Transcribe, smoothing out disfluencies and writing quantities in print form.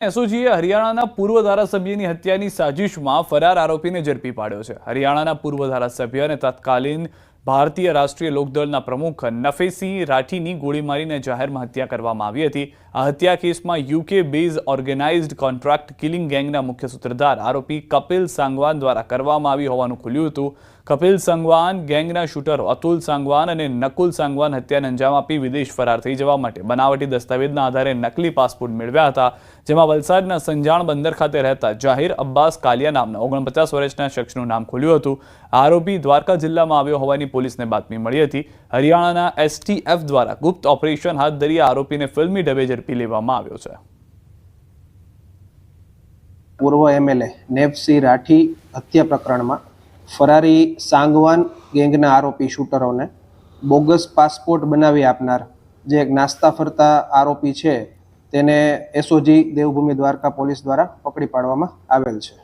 એસઓજીએ હરિયાણાના પૂર્વ ધારાસભ્યની હત્યાની સાજિશમાં ફરાર આરોપીને ઝડપી પાડ્યો છે। હરિયાણાના પૂર્વ ધારાસભ્ય અને તત્કાલીન ભારતીય રાષ્ટ્રીય લોકદળના પ્રમુખ નફેસિંહ રાઠીની ગોળી મારીને જાહેરમાં હત્યા કરવામાં આવી હતી। આ હત્યા કેસમાં UK base organised contract killing ગેંગના મુખ્ય સૂત્રધાર આરોપી કપિલ સાંગવાન દ્વારા કરવામાં આવી હોવાનું ખુલ્યું હતું। કપિલ સાંગવાન ગેંગના શૂટરો અતુલ સાંગવાન અને નકુલ સાંગવાન હત્યાને અંજામ આપી વિદેશ ફરાર થઈ જવા માટે બનાવટી દસ્તાવેજના આધારે નકલી પાસપોર્ટ મેળવ્યા હતા, જેમાં વલસાડના સંજાણ બંદર ખાતે રહેતા જાહિર અબ્બાસ કાલિયા નામના 49 વર્ષના શખ્સનું નામ ખુલ્યું હતું। આરોપી દ્વારકા જિલ્લામાં આવ્યો હોવાની પોલીસને બાતમી મળી હતી। હરિયાણાના એસટીએફ દ્વારા ગુપ્ત ઓપરેશન હાથ ધરી આરોપીને ફિલ્મી ઢબે ઝડપી લેવામાં આવ્યો છે। પૂર્વ એમએલએ નેફસિંહ રાઠી હત્યા પ્રકરણમાં ફરારી સાંગવાન ગેંગના આરોપી શૂટરોને બોગસ પાસપોર્ટ બનાવી આપનાર જે એક નાસ્તા ફરતા આરોપી છે તેને એસઓજી દેવભૂમિ દ્વારકા પોલીસ દ્વારા પકડી પાડવામાં આવેલ છે।